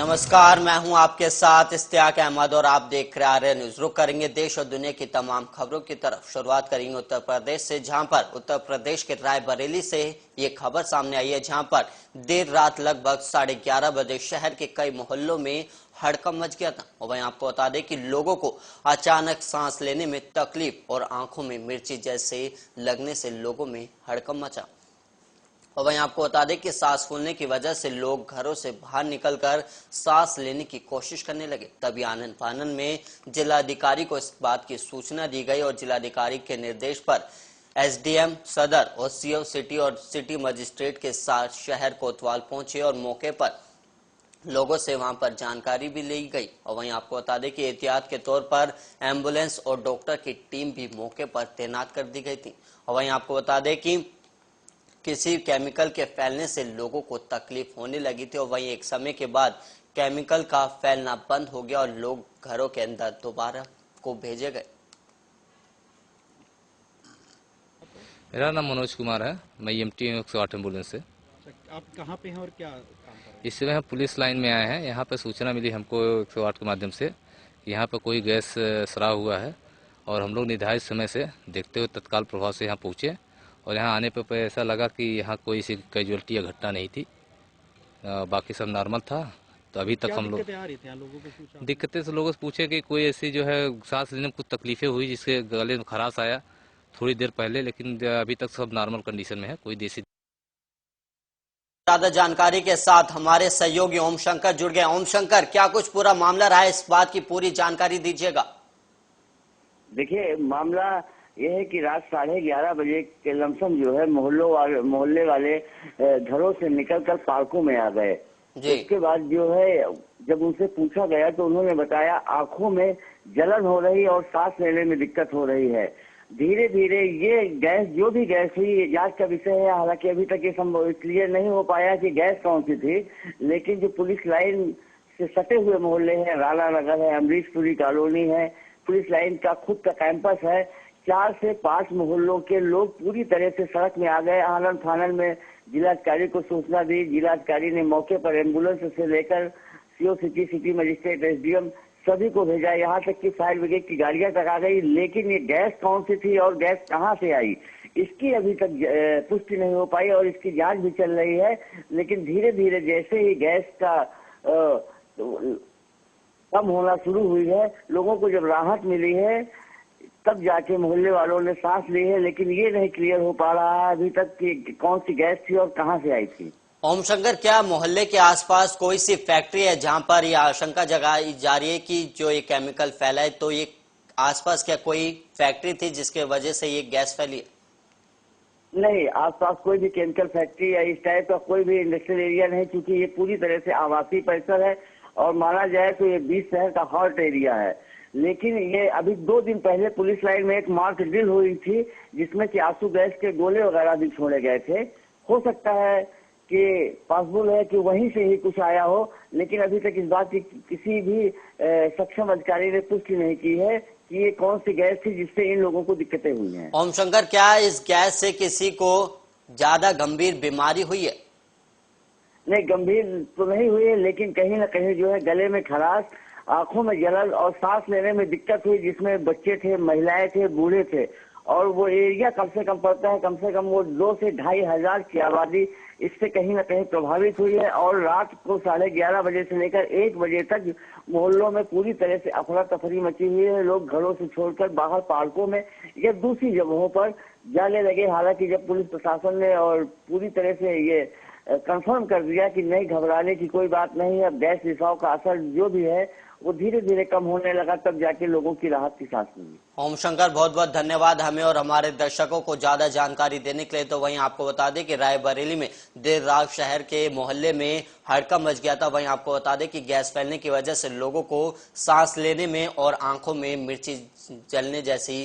नमस्कार, मैं हूं आपके साथ इश्तियाक अहमद और आप देख रहे आर्य न्यूज। रुक करेंगे देश और दुनिया की तमाम खबरों की तरफ। शुरुआत करेंगे उत्तर प्रदेश से, जहां पर उत्तर प्रदेश के रायबरेली से ये खबर सामने आई है, जहां पर देर रात लगभग 11:30 बजे शहर के कई मोहल्लों में हड़कंप मच गया था। और वहीं आपको बता दें कि लोगों को अचानक सांस लेने में तकलीफ और आंखों में मिर्ची जैसे लगने से लोगों में हड़कंप मचा। और वहीं आपको बता दें कि सांस फूलने की वजह से लोग घरों से बाहर निकलकर सांस लेने की कोशिश करने लगे। तभी आनन फानन में जिलाधिकारी को इस बात की सूचना दी गई और जिलाधिकारी के निर्देश पर एसडीएम सदर और सीओ सिटी और सिटी मजिस्ट्रेट के साथ शहर कोतवाल पहुंचे और मौके पर लोगों से वहां पर जानकारी भी ली गई। और वहीं आपको बता दें कि एहतियात के तौर पर एम्बुलेंस और डॉक्टर की टीम भी मौके पर तैनात कर दी गई थी। और वहीं आपको बता दें कि किसी केमिकल के फैलने से लोगों को तकलीफ होने लगी थी और वहीं एक समय के बाद केमिकल का फैलना बंद हो गया और लोग घरों के अंदर दोबारा को भेजे गए। मेरा नाम मनोज कुमार है। मैं EMT 108 एम्बुलेंस से। आप कहाँ पे हैं और क्या काम कर रहे हैं? इस समय हम पुलिस लाइन में आए हैं। यहाँ पर सूचना मिली हमको 108 के माध्यम से कि यहाँ पर कोई गैस स्राव हुआ है और हम लोग निर्धारित समय से देखते हुए तत्काल प्रभाव से यहाँ पहुँचे और यहाँ आने पर ऐसा लगा कि यहाँ कोई सी कैजुअल्टी या घटना नहीं थी, बाकी सब नॉर्मल था। तो अभी तक हम लोग दिक्कतें आ रही थी यहाँ लोगों को पूछा? दिक्कतें से लोगों से पूछे कि कोई ऐसी जो है सांस लेने में कुछ तकलीफें हुई जिसके गले में खराश आया थोड़ी देर पहले, लेकिन अभी तक सब नॉर्मल कंडीशन में है। कोई देसी ज्यादा जानकारी के साथ हमारे सहयोगी ओम शंकर जुड़ गए। ओम शंकर, क्या कुछ पूरा मामला रहा है, इस बात की पूरी जानकारी दीजिएगा। देखिए, मामला यह है कि रात 11:30 बजे के लमसम जो है मोहल्ले वाले घरों से निकलकर पार्कों में आ गए। उसके बाद जो है जब उनसे पूछा गया तो उन्होंने बताया आंखों में जलन हो रही और सांस लेने में दिक्कत हो रही है। धीरे धीरे ये गैस, जो भी गैस हुई, ये जांच का विषय है। हालांकि अभी तक ये संभव क्लियर नहीं हो पाया कि गैस कौन सी थी, लेकिन जो पुलिस लाइन से सटे हुए मोहल्ले हैं, राणा नगर है, अमरीशपुरी कॉलोनी है, पुलिस लाइन का खुद का कैंपस है, 4 से 5 मोहल्लों के लोग पूरी तरह से सड़क में आ गए। आनन फानन में जिलाधिकारी को सूचना दी। जिलाधिकारी ने मौके पर एम्बुलेंस से लेकर CO city, city magistrate, SDM सभी को भेजा। यहाँ तक कि फायर ब्रिगेड की गाड़ियां तक आ गई। लेकिन ये गैस कौन सी थी और गैस कहाँ से आई, इसकी अभी तक पुष्टि नहीं हो पाई और इसकी जांच भी चल रही है। लेकिन धीरे धीरे जैसे ही गैस का कम होना शुरू हुई है, लोगों को जब राहत मिली है, तब जाके मोहल्ले वालों ने सांस ली है। लेकिन ये नहीं क्लियर हो पा रहा है अभी तक कि कौन सी गैस थी और कहां से आई थी। ओम शंकर, क्या मोहल्ले के आसपास कोई सी फैक्ट्री है जहां पर यह आशंका जगाई जा रही है कि जो ये केमिकल फैला है, तो ये आसपास क्या कोई फैक्ट्री थी जिसके वजह से ये गैस फैली है? नहीं, आसपास कोई भी केमिकल फैक्ट्री या इस टाइप का कोई भी इंडस्ट्रियल एरिया नहीं, क्योंकि ये पूरी तरह से आवासीय परिसर है और माना जाए तो ये 20 शहर का हॉट एरिया है। लेकिन ये अभी 2 दिन पहले पुलिस लाइन में एक मार्क ड्रिल हुई थी जिसमें कि आंसू गैस के गोले वगैरह भी छोड़े गए थे। हो सकता है कि पॉसिबल है कि वहीं से ही कुछ आया हो, लेकिन अभी तक इस बात की किसी भी सक्षम अधिकारी ने पुष्टि नहीं की है कि ये कौन सी गैस थी जिससे इन लोगों को दिक्कतें हुई हैं। ओम शंकर, क्या इस गैस से किसी को ज्यादा गंभीर बीमारी हुई है? नहीं, गंभीर तो नहीं हुई है, लेकिन कहीं ना कहीं जो है गले में खराश, आंखों में जलन और सांस लेने में दिक्कत हुई, जिसमें बच्चे थे, महिलाएं थे, बूढ़े थे। और वो एरिया कम से कम पड़ता है, कम से कम वो 2 से 2.5 हजार की आबादी इससे कहीं ना कहीं प्रभावित हुई है। और रात को 11:30 बजे से लेकर 1 बजे तक मोहल्लों में पूरी तरह से अफरा तफरी मची हुई है। लोग घरों से छोड़कर बाहर पार्कों में या दूसरी जगहों पर जाने लगे। हालांकि जब पुलिस प्रशासन ने और पूरी तरह से ये कंफर्म कर दिया कि नहीं, घबराने की कोई बात नहीं है, अब गैस रिसाव का असर जो भी है वो धीरे धीरे कम होने लगा, तब जाके लोगों की राहत की सांस मिली। ओम शंकर, बहुत बहुत धन्यवाद हमें और हमारे दर्शकों को ज्यादा जानकारी देने के लिए। तो वहीं आपको बता दें कि रायबरेली में देर रात शहर के मोहल्ले में हड़कंप मच गया था। वहीं आपको बता दें कि गैस फैलने की वजह से लोगों को सांस लेने में और आंखों में मिर्ची जलने जैसी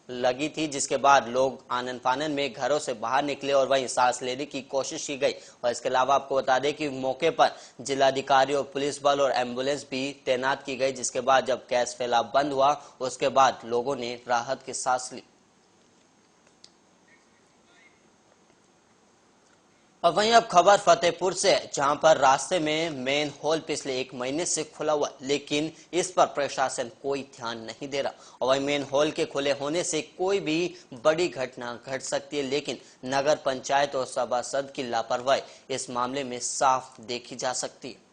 लगी थी, जिसके बाद लोग आनन फानन में घरों से बाहर निकले और वहीं सांस लेने की कोशिश की गई। और इसके अलावा आपको बता दें कि मौके पर जिलाधिकारी और पुलिस बल और एम्बुलेंस भी तैनात की गई, जिसके बाद जब गैस फैलाव बंद हुआ उसके बाद लोगों ने राहत की सांस ली। और वहीं अब खबर फतेहपुर से है, जहां पर रास्ते में मेन होल पिछले 1 महीने से खुला हुआ, लेकिन इस पर प्रशासन कोई ध्यान नहीं दे रहा। और वहीं मेन होल के खुले होने से कोई भी बड़ी घटना घट सकती है, लेकिन नगर पंचायत और सभासद की लापरवाही इस मामले में साफ देखी जा सकती है।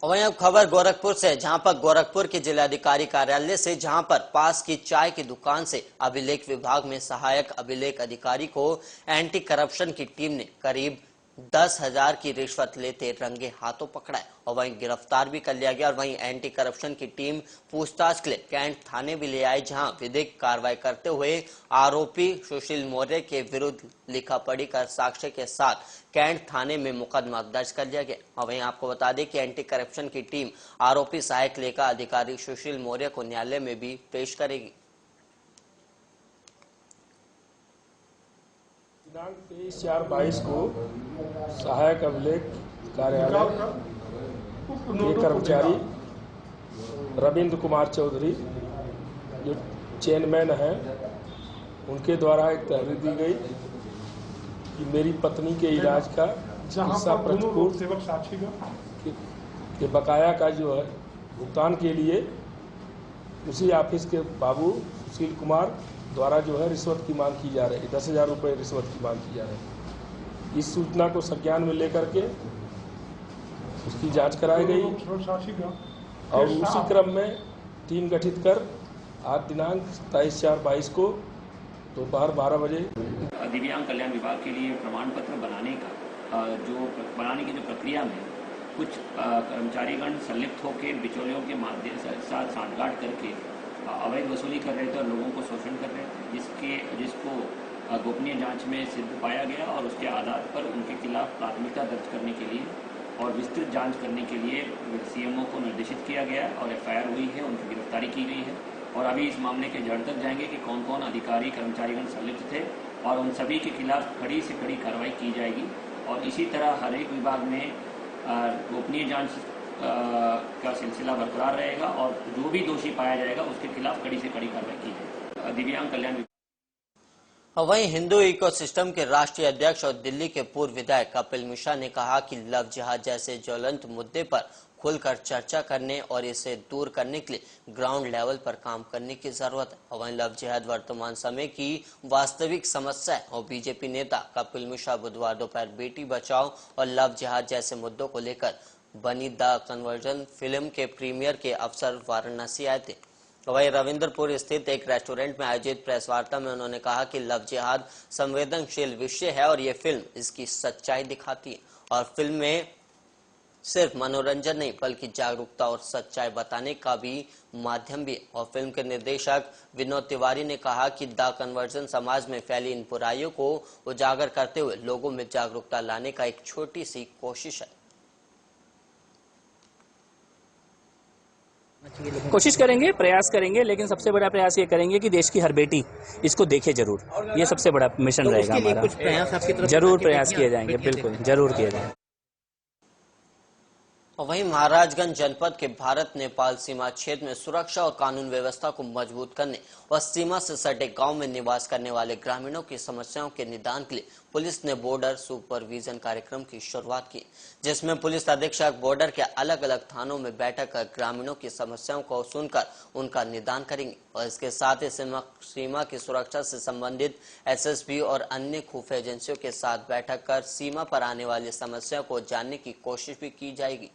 और वहीं अब खबर गोरखपुर से, जहां पर गोरखपुर के जिलाधिकारी कार्यालय से, जहां पर पास की चाय की दुकान से अभिलेख विभाग में सहायक अभिलेख अधिकारी को एंटी करप्शन की टीम ने करीब 10,000 की रिश्वत लेते रंगे हाथों पकड़ा है और वहीं गिरफ्तार भी कर लिया गया। और वहीं एंटी करप्शन की टीम पूछताछ के लिए कैंट थाने भी ले आई, जहां विधिक कार्रवाई करते हुए आरोपी सुशील मौर्य के विरुद्ध लिखा पढ़ी कर साक्ष्य के साथ कैंट थाने में मुकदमा दर्ज कर लिया गया। और वहीं आपको बता दें कि एंटी करप्शन की टीम आरोपी सहायक लेखा अधिकारी सुशील मौर्य को न्यायालय में भी पेश करेगी। दिनांक 23/4/22 को सहायक अभिलेख कार्यालय के कर्मचारी रविंद्र कुमार चौधरी, जो चेयरमैन हैं, उनके द्वारा एक तहरीर दी गई कि मेरी पत्नी के इलाज का चिकित्सा प्रतिपूर्ति के बकाया का जो है भुगतान के लिए उसी ऑफिस के बाबू सुशील कुमार द्वारा जो है रिश्वत की मांग की जा रही है, 10,000 रुपये रिश्वत की मांग की जा रही है। इस सूचना को संज्ञान में लेकर के उसकी जांच कराई गई और उसी क्रम में टीम गठित कर आज दिनांक 27/4/22 को दोपहर 12 बजे दिव्यांग कल्याण विभाग के लिए प्रमाण पत्र बनाने की जो प्रक्रिया में कुछ कर्मचारीगण संलिप्त होकर बिचौलियों के माध्यम से साथ सांठगांठ करके अवैध वसूली कर रहे थे और लोगों को शोषण कर रहे थे, जिसको गोपनीय जांच में सिद्ध पाया गया और उसके आधार पर उनके खिलाफ प्राथमिकता दर्ज करने के लिए और विस्तृत जांच करने के लिए सीएमओ को निर्देशित किया गया और एफआईआर हुई है, उनकी गिरफ्तारी की गई है। और अभी इस मामले के जड़ तक जाएंगे कि कौन कौन अधिकारी कर्मचारीगण संलिप्त थे और उन सभी के खिलाफ कड़ी से कड़ी कार्रवाई की जाएगी। और इसी तरह हर एक विभाग में गोपनीय जांच का सिलसिला बरकरार रहेगा और जो भी दोषी पाया जाएगा उसके खिलाफ कड़ी से कड़ी कार्रवाई की जाएगी। दिव्यांग कल्याण वहीं हिंदू इकोसिस्टम के राष्ट्रीय अध्यक्ष और दिल्ली के पूर्व विधायक कपिल मिश्रा ने कहा कि लव जिहाद जैसे ज्वलंत मुद्दे पर खुलकर चर्चा करने और इसे दूर करने के लिए ग्राउंड लेवल पर काम करने की जरूरत है। और वहीं लव जिहाद वर्तमान समय की वास्तविक समस्या है और बीजेपी नेता कपिल मिश्रा बुधवार दोपहर बेटी बचाओ और लव जिहाद जैसे मुद्दों को लेकर बनी द कन्वर्जन फिल्म के प्रीमियर के अवसर वाराणसी आए थे। वहीं रविंद्रपुर स्थित एक रेस्टोरेंट में आयोजित प्रेस वार्ता में उन्होंने कहा कि लव जिहाद संवेदनशील विषय है और ये फिल्म इसकी सच्चाई दिखाती है और फिल्म में सिर्फ मनोरंजन नहीं बल्कि जागरूकता और सच्चाई बताने का भी माध्यम भी है। और फिल्म के निर्देशक विनोद तिवारी ने कहा कि द कन्वर्जन समाज में फैली इन बुराइयों को उजागर करते हुए लोगों में जागरूकता लाने का एक छोटी सी कोशिश है। कोशिश करेंगे, प्रयास करेंगे, लेकिन सबसे बड़ा प्रयास ये करेंगे कि देश की हर बेटी इसको देखे जरूर। ये सबसे बड़ा मिशन रहेगा हमारा। कुछ प्रयास आपकी तरफ जरूर प्रयास किए जाएंगे, बिल्कुल जरूर किए जाएंगे। वहीं महाराजगंज जनपद के भारत नेपाल सीमा क्षेत्र में सुरक्षा और कानून व्यवस्था को मजबूत करने और सीमा से सटे गांव में निवास करने वाले ग्रामीणों की समस्याओं के निदान के लिए पुलिस ने बॉर्डर सुपरविजन कार्यक्रम की शुरुआत की, जिसमें पुलिस अधीक्षक बॉर्डर के अलग अलग थानों में बैठक कर ग्रामीणों की समस्याओं को सुनकर उनका निदान करेंगे। और इसके साथ ही सीमा की सुरक्षा से संबंधित एसएसबी और अन्य खुफिया एजेंसियों के साथ बैठक कर सीमा पर आने वाली समस्या को जानने की कोशिश भी की जाएगी।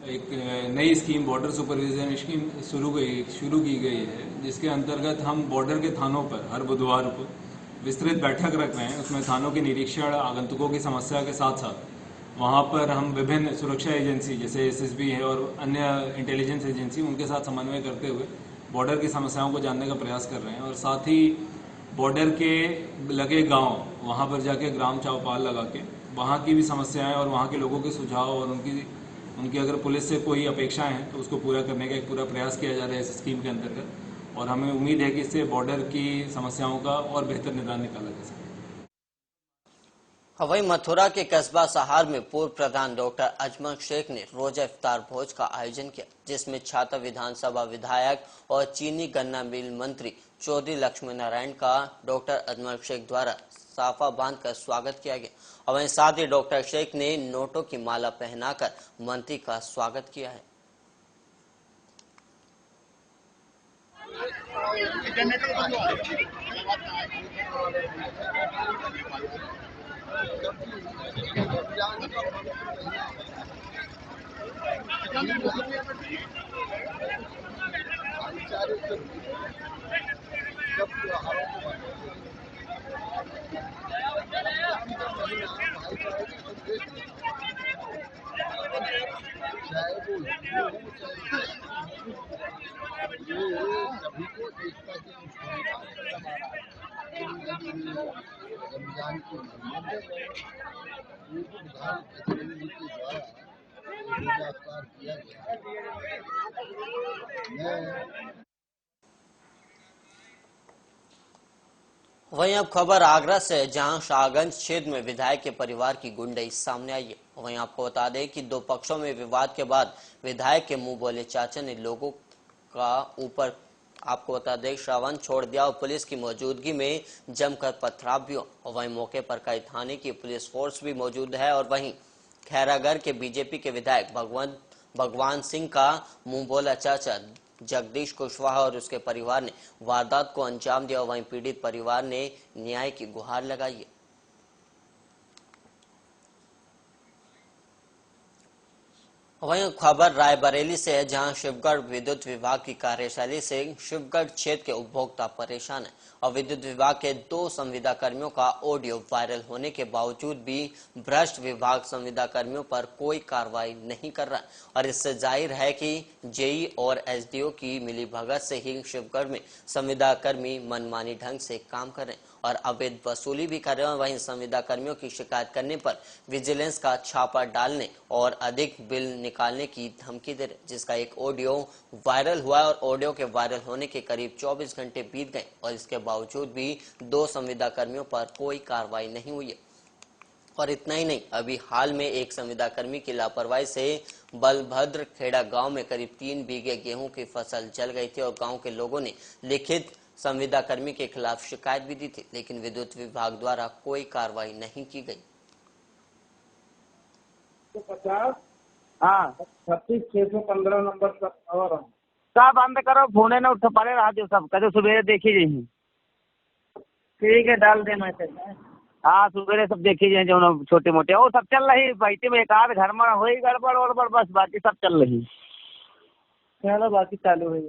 एक नई स्कीम बॉर्डर सुपरविजन स्कीम शुरू की गई है, जिसके अंतर्गत हम बॉर्डर के थानों पर हर बुधवार को विस्तृत बैठक रख रहे हैं। उसमें थानों के निरीक्षण, आगंतुकों की समस्या के साथ साथ वहां पर हम विभिन्न सुरक्षा एजेंसी जैसे एसएसबी है और अन्य इंटेलिजेंस एजेंसी, उनके साथ समन्वय करते हुए बॉर्डर की समस्याओं को जानने का प्रयास कर रहे हैं। और साथ ही बॉर्डर के लगे गाँव, वहाँ पर जाके ग्राम चौपाल लगा के वहाँ की भी समस्याएं और वहाँ के लोगों के सुझाव और उनकी अगर पुलिस से कोई अपेक्षाएं हैं तो उसको पूरा करने का एक पूरा प्रयास किया जा रहा है इस स्कीम के अंतर्गत। और हमें उम्मीद है कि इससे बॉर्डर की समस्याओं का और बेहतर निदान निकाला जा सके। वहीं मथुरा के कस्बा सहार में पूर्व प्रधान डॉक्टर अजमल शेख ने रोजा इफ्तार भोज का आयोजन किया, जिसमें छाता विधानसभा विधायक और चीनी गन्ना मिल मंत्री चौधरी लक्ष्मी नारायण का डॉक्टर अजमल शेख द्वारा साफा बांधकर स्वागत किया गया। और वहीं साथ ही डॉक्टर शेख ने नोटों की माला पहनाकर मंत्री का स्वागत किया है। वहीं अब खबर आगरा से, जहां शाहगंज क्षेत्र में विधायक के परिवार की गुंडई सामने आई है। वहीं आपको बता दें कि दो पक्षों में विवाद के बाद विधायक के मुंह बोले चाचा ने लोगों का ऊपर आपको बता दें श्रवण छोड़ दिया और पुलिस की मौजूदगी में जमकर पथराव भी हुआ। और वहीं मौके पर कई थाने की पुलिस फोर्स भी मौजूद है। और वहीं खैरागढ़ के बीजेपी के विधायक भगवान सिंह का मुंह बोला चाचा जगदीश कुशवाहा और उसके परिवार ने वारदात को अंजाम दिया। वहीं पीड़ित परिवार ने न्याय की गुहार लगाई है। वहीं खबर रायबरेली से है, जहां शिवगढ़ विद्युत विभाग की कार्यशैली से शिवगढ़ क्षेत्र के उपभोक्ता परेशान है और विद्युत विभाग के 2 संविदा कर्मियों का ऑडियो वायरल होने के बावजूद भी भ्रष्ट विभाग संविदा कर्मियों पर कोई कार्रवाई नहीं कर रहा है। और इससे जाहिर है कि जेई और एसडीओ की मिलीभगत से ही शिवगढ़ में संविदा कर्मी मनमानी ढंग से काम कर रहे हैं और अवैध वसूली भी कर रहे हैं। वहीं संविदा कर्मियों की शिकायत करने पर विजिलेंस का छापा डालने और अधिक बिल निकालने की धमकी दे रहे, जिसका एक ऑडियो वायरल हुआ है। और ऑडियो के वायरल होने के करीब 24 घंटे बीत गए और इसके बावजूद भी 2 संविदा कर्मियों पर कोई कार्रवाई नहीं हुई है। और इतना ही नहीं, अभी हाल में एक संविदा कर्मी की लापरवाही से बलभद्र खेड़ा गांव में करीब 3 बीघे गेहूं की फसल जल गई थी और गांव के लोगों ने लिखित संविदा कर्मी के खिलाफ शिकायत भी दी थी, लेकिन विद्युत विभाग द्वारा कोई कार्रवाई नहीं की गई। 50 हाँ 3615 नंबर सब बंद करो, फोने न उठ पड़े रहा जो सब कदे सुबह देखी जाइए। ठीक है, डाल दे मैसेज। हाँ सुबह सब देखी जाए जो छोटे मोटे वो सब चल रही बैठे में, एक आध घर में हो गड़बड़ वड़बड़, बस बाकी सब चल रही। चलो बाकी चालू है,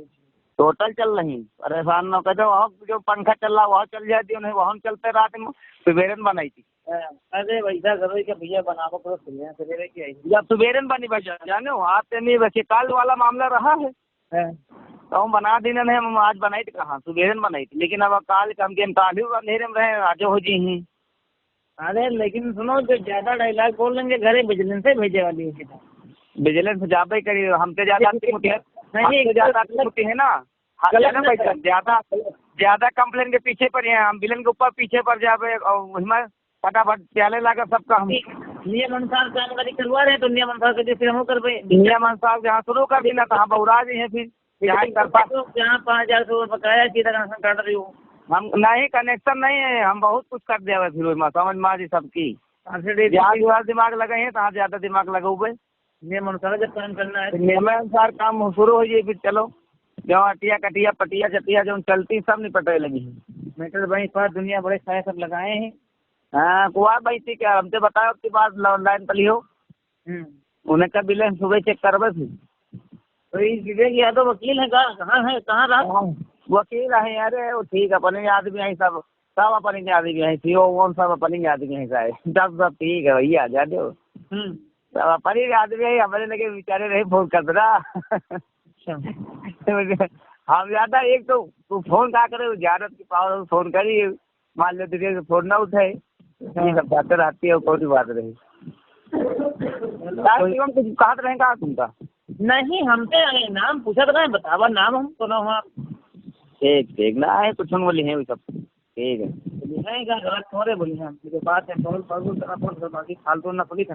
टोटल चल रही। परेशान न कर, जो पंखा चल रहा वहाँ चल जाती है, वहाँ चलते रात में सुबेरन बनाई थी। अरे वैसा करो कि भैया बनावो करो सवेरे की आई, जब सुबेरन बनी बचा जाने आते नहीं बचे। काल वाला मामला रहा है तो हम बना देना नहीं, हम आज बनाई थी कहाँ, सुबेरन बनाई थी। लेकिन अब काल कम के काल अंधेरे में रहे आज हो जी ही। अरे लेकिन सुनो, जो ज्यादा डायलॉग बोल लेंगे घरे विजिलेंस से भेजे वाली है। विजिलेंस ज्यादा ही करिए, हमसे ज्यादा है ना। ज्यादा कंप्लेन के पीछे पर है, हम विलन के ऊपर पीछे पर जावे फटाफट प्याले लाकर सबका हम नियम अनुसार कामगारी करवा रहे हैं। तो नियम अनुसार जैसे हम कर पाए, नियम अनुसार जहाँ शुरू कर देना तो हाँ बहुरा जी है। फिर यहाँ 5000 से बकाया सीधा कनेक्शन काट रही हूँ हम, नहीं कनेक्शन नहीं है, हम बहुत कुछ कर दिया। फिर समझ में आ जी सबकी जहाँ दिमाग लगे हैं तहाँ ज्यादा दिमाग लगे। नियम अनुसार जब काम करना है नियम अनुसार काम शुरू हो जाए। फिर चलो जो अटिया कटिया पटिया चटिया जो चलती सब निपटे लगी है। मीटर भाई पर दुनिया बड़े सारे सब लगाए हैं। हाँ कुआ भाई थी क्या, हमसे बताओ उसके बाद लाइन पर लियो। उन्हें का बिल सुबह चेक करवे। फिर तो विवेक यादव वकील है, कहाँ है, कहाँ रहा वकील है? अरे वो ठीक है, अपने आदमी है सब अपने आदमी है, सीओ सब अपने आदमी है सारे सब ठीक है भैया आ जा दो सब अपने आदमी है। हमारे लगे बेचारे रहे फोन कर रहा हम ज्यादा एक तो तू फोन क्या करे, ज्यादा की पावर फोन करी, मान लो तुझे फोन ना उठाए, ये सब बातें रहती है। कोई बात नहीं। कुछ कहा रहेगा तुमका? नहीं हमसे नाम पूछा तो नहीं, बतावा नाम हम तो ना। ठीक ठीक ना है कुछ बोली है सब ठीक है। नहीं क्या गलत थोड़े बोली हम तो बात है बहुत फालतू करना पड़ बाकी फालतू ना पड़ी था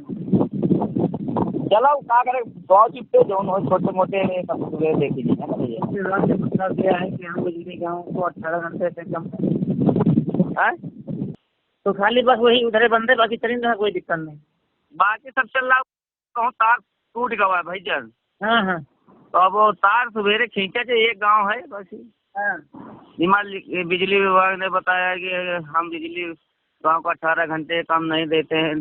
चलो क्या करे गाँव चिपटे जो हो छोटे मोटे सब देख लीजिए है ना भैया रात से मतलब दिया है कि हम बिजली गाँव को 18 घंटे से कम है तो खाली बस वही उधर बंदे बाकी चली ना कोई दिक्कत नहीं बाकी सब चल रहा कहूँ तार टूट गया है भाईजान हाँ हाँ तो अब वो तार सवेरे खींचा चाहिए एक गांव है बस हाँ बिजली विभाग ने बताया कि हम बिजली गांव को 18 घंटे कम नहीं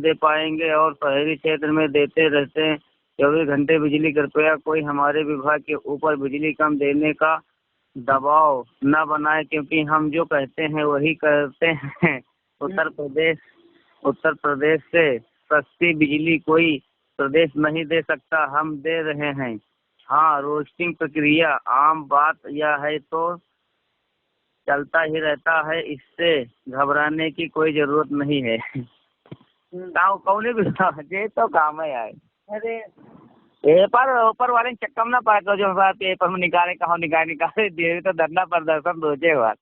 दे पाएंगे और शहरी क्षेत्र में देते रहते हैं 24 घंटे बिजली। कृपया कोई हमारे विभाग के ऊपर बिजली कम देने का दबाव न बनाए क्योंकि हम जो कहते हैं वही करते हैं। उत्तर प्रदेश से सस्ती बिजली कोई प्रदेश नहीं दे सकता, हम दे रहे हैं। हाँ, रोस्टिंग प्रक्रिया आम बात यह है तो चलता ही रहता है, इससे घबराने की कोई जरूरत नहीं है। कौन भी तो काम है यार। अरे पेपर वाले चक्कर ना पड़ा जो पेपर में निकाले कहाँ निकाले दे तो धरना प्रदर्शन रोजे बात